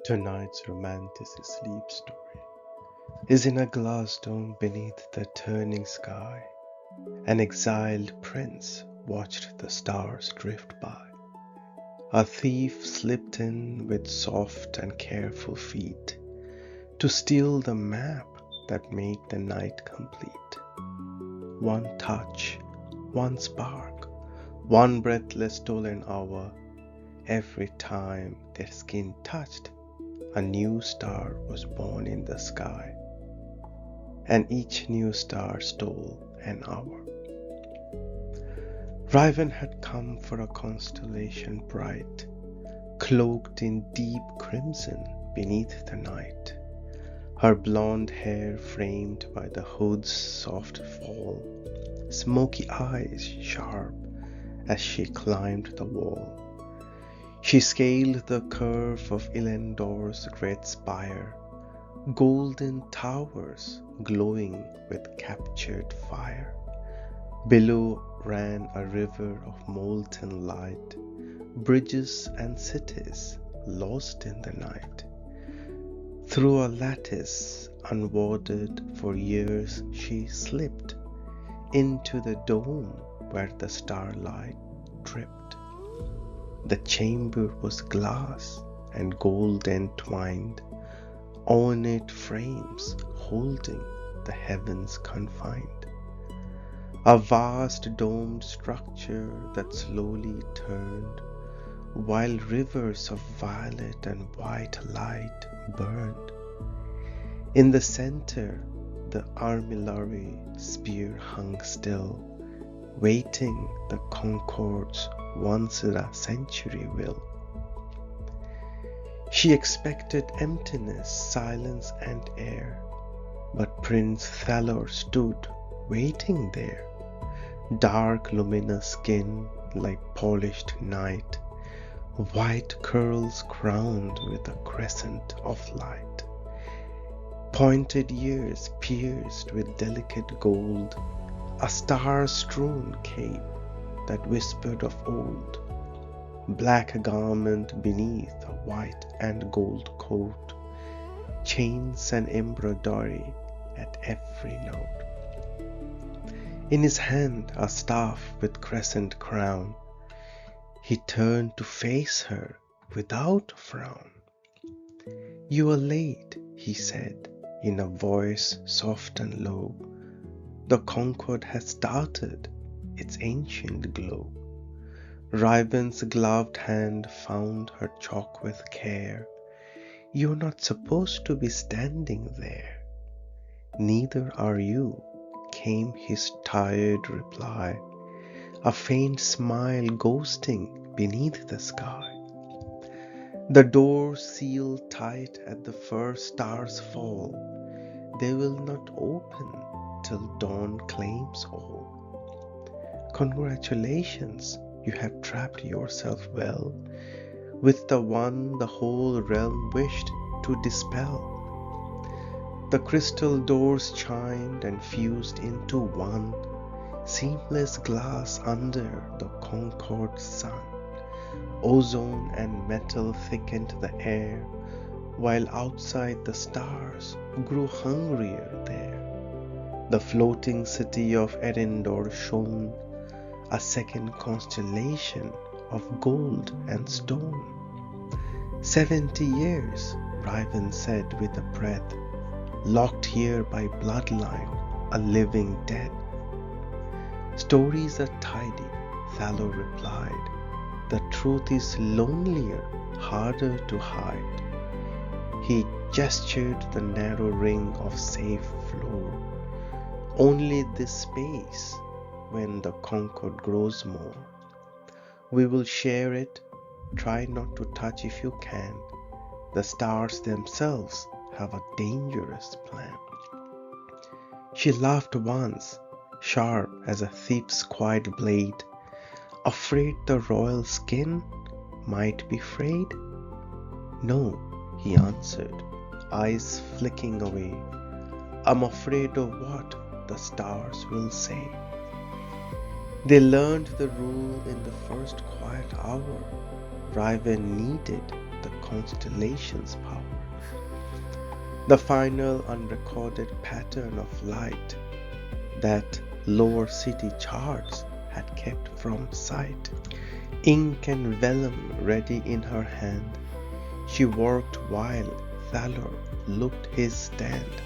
Tonight's Romantasy sleep story is in a glass dome beneath the turning sky. An exiled prince watched the stars drift by. A thief slipped in with soft and careful feet to steal the map that made the night complete. One touch, one spark, one breathless stolen hour. Every time their skin touched, a new star was born in the sky, and each new star stole an hour. Raven had come for a constellation bright, cloaked in deep crimson beneath the night, her blonde hair framed by the hood's soft fall, smoky eyes sharp as she climbed the wall. She scaled the curve of Elendor's great spire, golden towers glowing with captured fire. Below ran a river of molten light, bridges and cities lost in the night. Through a lattice unwarded for years she slipped into the dome where the starlight dripped. The chamber was glass and gold entwined, ornate frames holding the heavens confined. A vast domed structure that slowly turned, while rivers of violet and white light burned. In the center, the armillary spear hung still, waiting the Concorde's once in a century will. She expected emptiness, silence, and air, but Prince Thalor stood waiting there, dark luminous skin like polished night, white curls crowned with a crescent of light, pointed ears pierced with delicate gold, a star-strewn cape that whispered of old, black garment beneath a white and gold coat, chains and embroidery at every note. In his hand a staff with crescent crown, he turned to face her without a frown. "You are late," he said in a voice soft and low. "The Concorde has started its ancient glow." Raven's gloved hand found her chalk with care. "You're not supposed to be standing there." "Neither are you," came his tired reply, a faint smile ghosting beneath the sky. The doors seal tight at the first star's fall. They will not open till dawn claims all. Congratulations, you have trapped yourself well with the one the whole realm wished to dispel. The crystal doors chimed and fused into one, seamless glass under the Concorde's sun. Ozone and metal thickened the air, while outside the stars grew hungrier there. The floating city of Erendor shone, a second constellation of gold and stone. 70 years, Raven said with a breath, locked here by bloodline, a living dead. "Stories are tidy," Thalor replied. "The truth is lonelier, harder to hide." He gestured the narrow ring of safe floor. "Only this space when the Concorde grows more. We will share it, try not to touch if you can. The stars themselves have a dangerous plan." She laughed once, sharp as a thief's quiet blade. "Afraid the royal skin might be frayed?" "No," he answered, eyes flicking away. "I'm afraid of what the stars will say." They learned the rule in the first quiet hour. Raven needed the constellation's power. The final unrecorded pattern of light that lower city charts had kept from sight. Ink and vellum ready in her hand, she worked while Thalor looked his stand.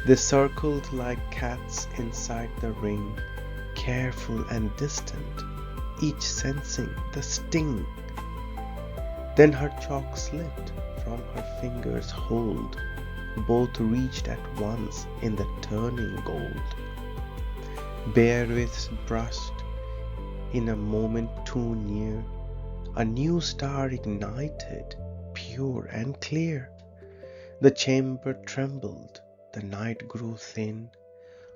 They circled like cats inside the ring, careful and distant, each sensing the sting. Then her chalk slipped from her fingers' hold, both reached at once in the turning gold. Berewith's brushed in a moment too near, a new star ignited, pure and clear. The chamber trembled, the night grew thin,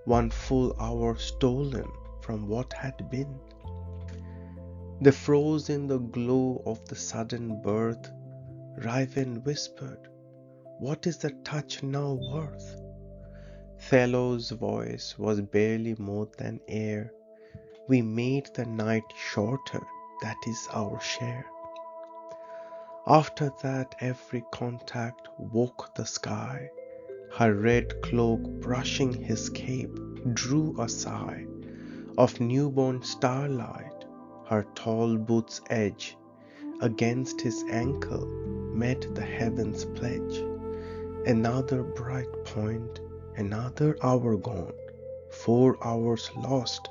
one full hour stolen from what had been. They froze in the glow of the sudden birth. Riven whispered, "What is the touch now worth?" Thalor's voice was barely more than air. "We made the night shorter, that is our share." After that every contact woke the sky. Her red cloak brushing his cape drew a sigh of newborn starlight. Her tall boot's edge against his ankle met the heavens' pledge. Another bright point, another hour gone, 4 hours lost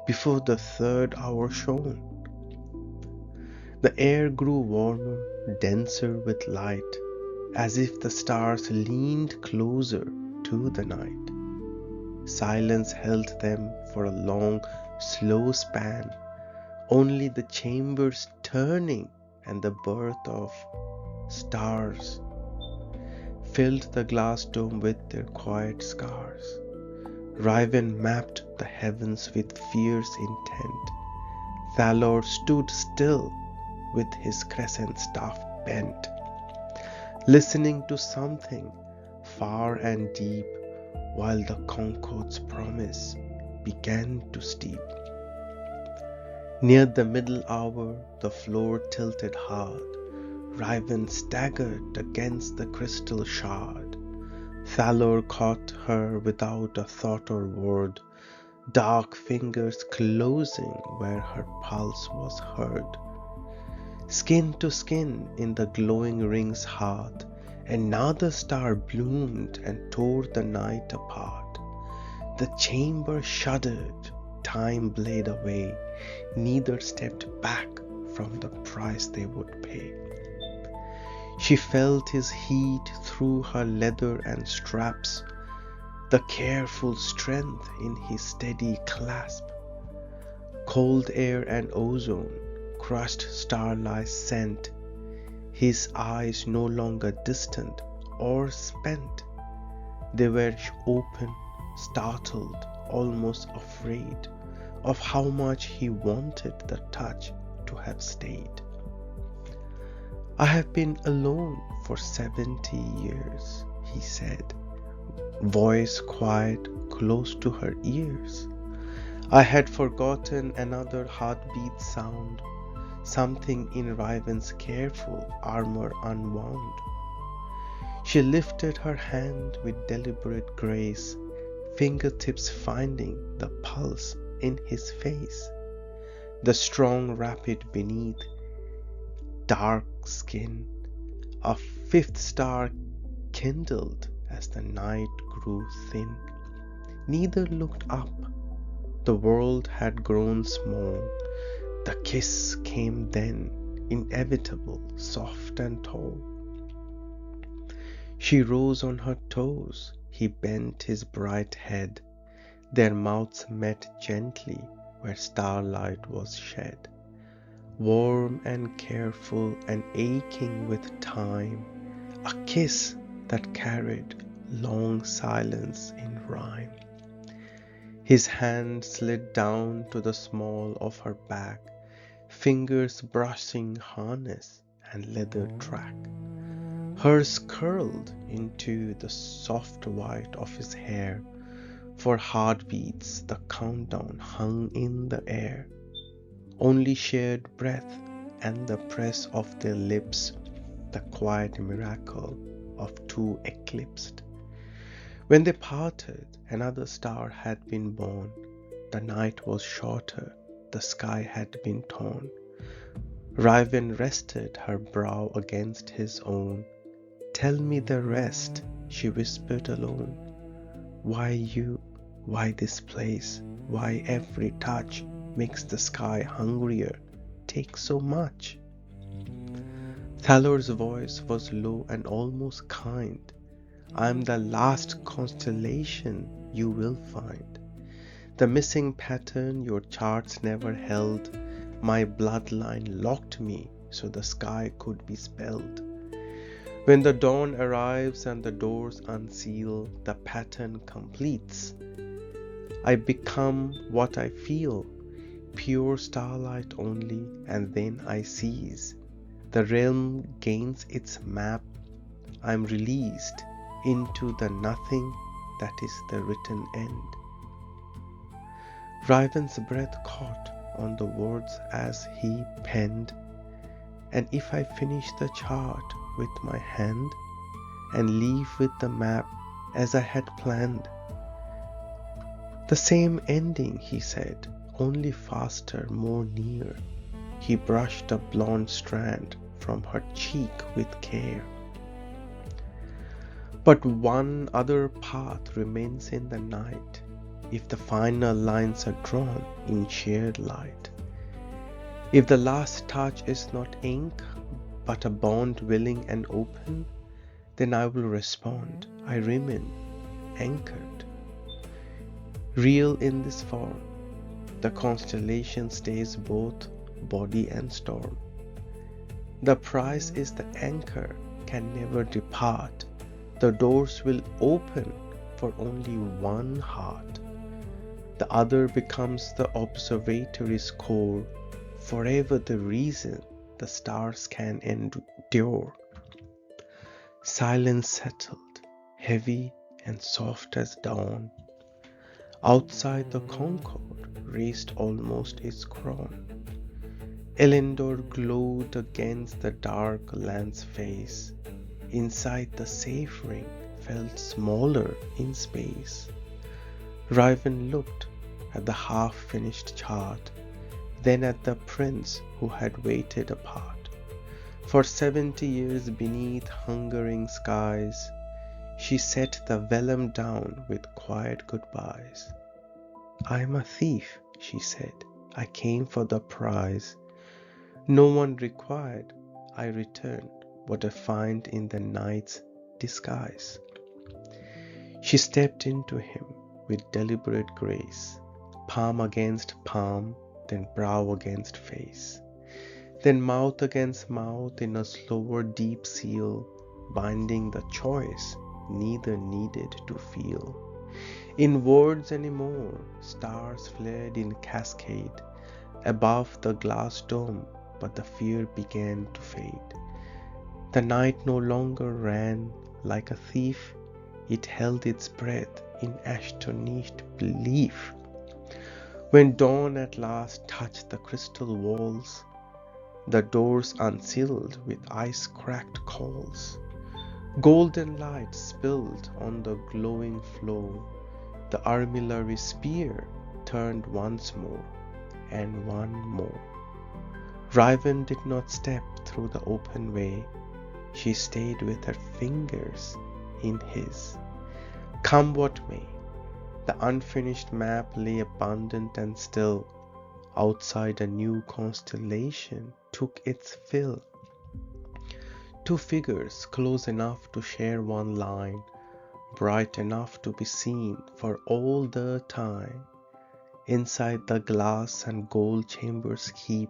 before the third hour shone. The air grew warmer, denser with light, as if the stars leaned closer to the night. Silence held them for a long, slow span, only the chambers turning and the birth of stars filled the glass dome with their quiet scars. Riven mapped the heavens with fierce intent. Thalor stood still with his crescent staff bent, listening to something far and deep, while the Concord's promise began to steep. Near the middle hour, the floor tilted hard. Riven staggered against the crystal shard. Thalor caught her without a thought or word, dark fingers closing where her pulse was heard. Skin to skin in the glowing ring's heart, another star bloomed and tore the night apart. The chamber shuddered, time bled away, neither stepped back from the price they would pay. She felt his heat through her leather and straps, the careful strength in his steady clasp. Cold air and ozone, crushed starlight scent, his eyes no longer distant or spent. They were open, startled, almost afraid of how much he wanted the touch to have stayed. "I have been alone for 70 years, he said, voice quiet close to her ears. I had forgotten another heartbeat sound, something in Riven's careful armor unwound. She lifted her hand with deliberate grace, fingertips finding the pulse in his face. The strong rapid beneath, dark skin, a fifth star kindled as the night grew thin. Neither looked up. The world had grown small. The kiss came then, inevitable, soft and tall. She rose on her toes. He bent his bright head. Their mouths met gently where starlight was shed. Warm and careful and aching with time, a kiss that carried long silence in rhyme. His hand slid down to the small of her back, fingers brushing harness and leather track. Hers curled into the soft white of his hair. For heartbeats the countdown hung in the air. Only shared breath and the press of their lips the quiet miracle of two eclipsed. When they parted, another star had been born. The night was shorter, the sky had been torn. Raven rested her brow against his own. Tell me the rest, she whispered alone. Why you? Why this place? Why every touch makes the sky hungrier? Take so much. Thalor's voice was low and almost kind. I'm the last constellation you will find. The missing pattern your charts never held. My bloodline locked me so the sky could be spelled. When the dawn arrives and the doors unseal, the pattern completes. I become what I feel, pure starlight only, and then I seize. The realm gains its map. I'm released into the nothing that is the written end. Raven's breath caught on the words as he penned, and if I finish the chart with my hand and leave with the map as I had planned. The same ending, he said, only faster, more near. He brushed a blonde strand from her cheek with care. But one other path remains in the night, if the final lines are drawn in shared light. If the last touch is not ink, but a bond willing and open, then I will respond. I remain anchored. Real in this form, the constellation stays both body and storm. The prize is the anchor can never depart. The doors will open for only one heart. The other becomes the observatory's core, forever the reason the stars can endure. Silence settled, heavy and soft as dawn. Outside the Concord raised almost its crown. Elendor glowed against the dark land's face. Inside the safe ring felt smaller in space. Raven looked at the half-finished chart, then at the prince who had waited apart. For 70 years beneath hungering skies, she set the vellum down with quiet goodbyes. I am a thief, she said. I came for the prize. No one required. I returned what I find in the night's disguise. She stepped into him with deliberate grace, palm against palm, then brow against face, then mouth against mouth in a slower deep seal, binding the choice neither needed to feel. In words anymore, stars flared in cascade above the glass dome, but the fear began to fade. The night no longer ran like a thief, it held its breath in astonished belief. When dawn at last touched the crystal walls, the doors unsealed with ice-cracked calls. Golden light spilled on the glowing floor. The armillary spear turned once more, and one more. Raven did not step through the open way. She stayed with her fingers in his. Come what may, the unfinished map lay abundant and still. Outside a new constellation took its fill. Two figures close enough to share one line, bright enough to be seen for all the time. Inside the glass and gold chambers keep,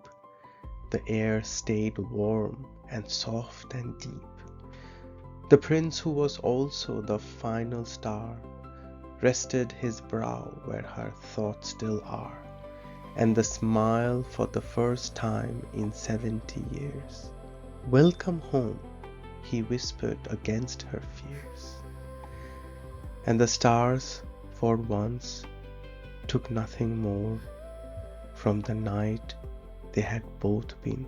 the air stayed warm and soft and deep. The prince, who was also the final star, rested his brow where her thoughts still are, and the smile for the first time in 70 years. Welcome home, he whispered against her fears. And the stars, for once, took nothing more from the night they had both been